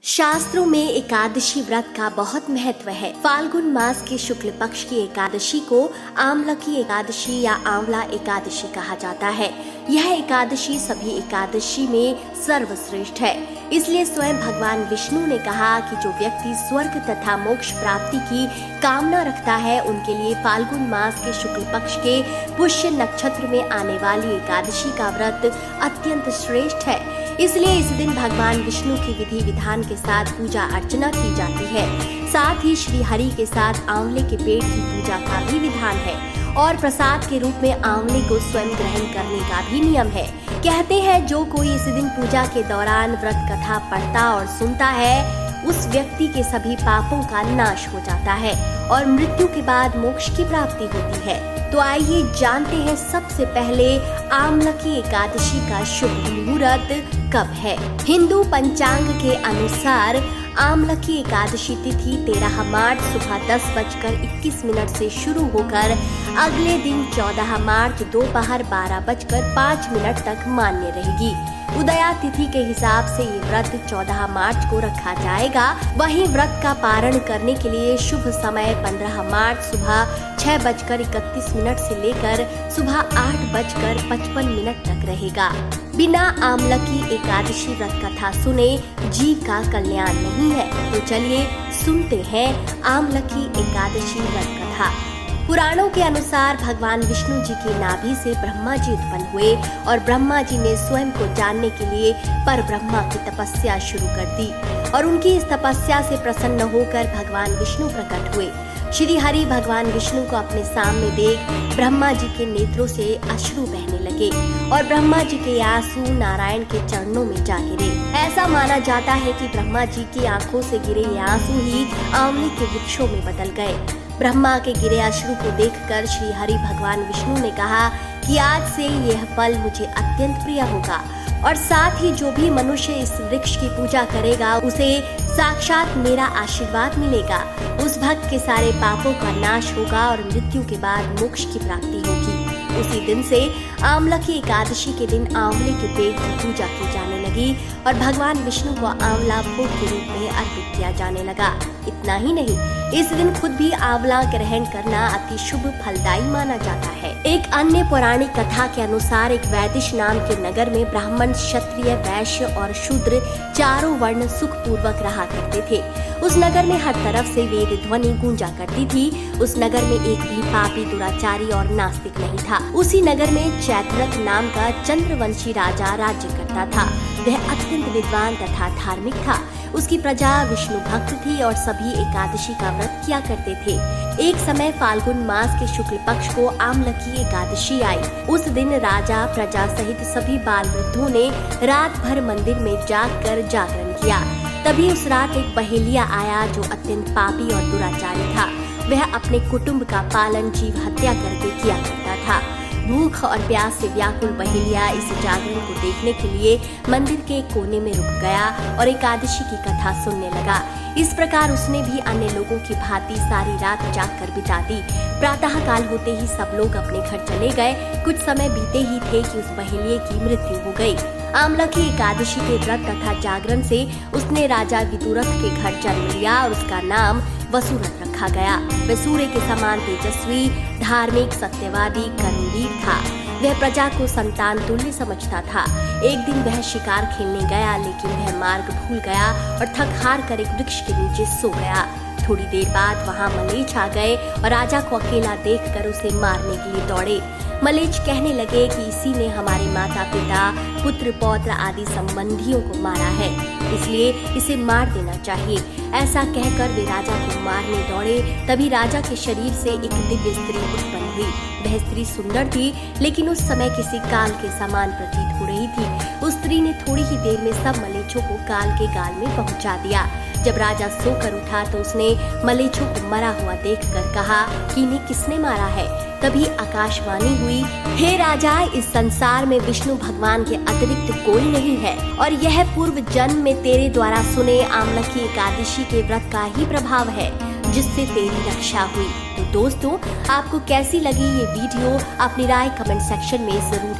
शास्त्रों में एकादशी व्रत का बहुत महत्व है। फाल्गुन मास के शुक्ल पक्ष की एकादशी को आमलकी एकादशी या आंवला एकादशी कहा जाता है। यह एकादशी सभी एकादशी में सर्वश्रेष्ठ है। इसलिए स्वयं भगवान विष्णु ने कहा कि जो व्यक्ति स्वर्ग तथा मोक्ष प्राप्ति की कामना रखता है उनके लिए फाल्गुन मास के शुक्ल पक्ष के पुष्य नक्षत्र में आने वाली एकादशी का व्रत अत्यंत श्रेष्ठ है। इसलिए इस दिन भगवान विष्णु की विधि विधान के साथ पूजा अर्चना की जाती है। साथ ही श्री हरि के साथ आंवले के पेड़ की पूजा का भी विधान है और प्रसाद के रूप में आंवले को स्वयं ग्रहण करने का भी नियम है। कहते हैं जो कोई इस दिन पूजा के दौरान व्रत कथा पढ़ता और सुनता है उस व्यक्ति के सभी पापों का नाश हो जाता है और मृत्यु के बाद मोक्ष की प्राप्ति होती है। तो आइए जानते हैं सबसे पहले आमलकी एकादशी का शुभ मुहूर्त कब है। हिंदू पंचांग के अनुसार आमलकी एकादशी तिथि 13 मार्च सुबह 10:21 से शुरू होकर अगले दिन 14 मार्च दोपहर 12:05 तक मान्य रहेगी। उदया तिथि के हिसाब से ये व्रत 14 मार्च को रखा जाएगा। वहीं व्रत का पारण करने के लिए शुभ समय 15 मार्च सुबह 6:31 से लेकर सुबह 8:55 तक रहेगा। बिना आमलकी एकादशी व्रत कथा सुने जीव का कल्याण नहीं है। तो चलिए सुनते हैं आमलकी एकादशी व्रत कथा। पुराणों के अनुसार भगवान विष्णु जी की नाभि से ब्रह्मा जी उत्पन्न हुए और ब्रह्मा जी ने स्वयं को जानने के लिए पर ब्रह्मा की तपस्या शुरू कर दी और उनकी इस तपस्या से प्रसन्न होकर भगवान विष्णु प्रकट हुए। श्री हरि भगवान विष्णु को अपने सामने देख ब्रह्मा जी के नेत्रों से अश्रु बहने लगे और ब्रह्मा जी के आंसू नारायण के चरणों में जा गिरे। ऐसा माना जाता है कि ब्रह्मा जी की आंखों से गिरे ये आंसू ही आंवले के वृक्षों में बदल गए। ब्रह्मा के गिरे अश्रु को देखकर श्री हरि भगवान विष्णु ने कहा कि आज से यह फल मुझे अत्यंत प्रिय होगा और साथ ही जो भी मनुष्य इस वृक्ष की पूजा करेगा उसे साक्षात मेरा आशीर्वाद मिलेगा। उस भक्त के सारे पापों का नाश होगा और मृत्यु के बाद मोक्ष की प्राप्ति होगी। उसी दिन से आमलकी एकादशी के दिन आंवले के पेड़ की पूजा की जाने लगी और भगवान विष्णु को आंवला भोग के रूप में अर्पित किया जाने लगा। इतना ही नहीं, इस दिन खुद भी आंवला ग्रहण करना अति शुभ फलदायी माना जाता है। एक अन्य पौराणिक कथा के अनुसार एक वैदिश नाम के नगर में ब्राह्मण, क्षत्रिय, वैश्य और शूद्र चारों वर्ण सुख पूर्वक रहा करते थे। उस नगर में हर तरफ से वेद ध्वनि गूंजा करती थी। उस नगर में एक भी पापी, दुराचारी और नास्तिक नहीं था। उसी नगर में चैत्ररथ नाम का चंद्रवंशी राजा राज्य करता था। वह अत्यंत विद्वान तथा धार्मिक था। उसकी प्रजा विष्णु भक्त थी और सभी एकादशी का व्रत किया करते थे। एक समय फाल्गुन मास के शुक्ल पक्ष को आमलकी एकादशी आई। उस दिन राजा, प्रजा सहित सभी बाल वृद्धों ने रात भर मंदिर में जागकर जागरण किया। तभी उस रात एक बहेलिया आया जो अत्यंत पापी और दुराचारी था। वह अपने कुटुंब का पालन जीव हत्या करके किया करता था। भूख और प्यास से व्याकुल बहेलिया इस जागरण को देखने के लिए मंदिर के कोने में रुक गया और एकादशी की कथा सुनने लगा। इस प्रकार उसने भी अन्य लोगों की भांति सारी रात जागकर बिता दी। प्रातः काल होते ही सब लोग अपने घर चले गए। कुछ समय बीते ही थे कि उस बहेलिये की मृत्यु हो गई। आमलकी एकादशी के व्रत तथा जागरण से उसने राजा विदुरथ के घर जन्म लिया और उसका नाम वसुरथ रखा गया। वह सूर्य के समान तेजस्वी, धार्मिक, सत्यवादी, कर्मवीर था। वह प्रजा को संतान तुल्य समझता था। एक दिन वह शिकार खेलने गया लेकिन वह मार्ग भूल गया और थक हार कर एक वृक्ष के नीचे सो गया। थोड़ी देर बाद वहाँ मलेच्छ आ गए और राजा को अकेला देखकर उसे मारने के लिए दौड़े। मलेच्छ कहने लगे कि इसी ने हमारे माता पिता, पुत्र पौत्र आदि संबंधियों को मारा है, इसलिए इसे मार देना चाहिए। ऐसा कहकर वे राजा को मारने दौड़े। तभी राजा के शरीर से एक दिव्य स्त्री उत्पन्न हुई। वह स्त्री सुंदर थी लेकिन उस समय किसी काल के समान प्रतीत हो रही थी। उस स्त्री ने थोड़ी ही देर में सब मलेच्छों को काल के गाल में पहुंचा दिया। जब राजा सोकर उठा तो उसने मलेच्छों को मरा हुआ देखकर कहा कि इन्हें किसने मारा है। तभी आकाशवाणी हुई, हे राजा, इस संसार में विष्णु भगवान के अतिरिक्त कोई नहीं है और यह पूर्व जन्म में तेरे द्वारा सुने आमलकी एकादशी के व्रत का ही प्रभाव है जिससे तेरी रक्षा हुई। तो दोस्तों, आपको कैसी लगी ये वीडियो? अपनी राय कमेंट सेक्शन में जरूर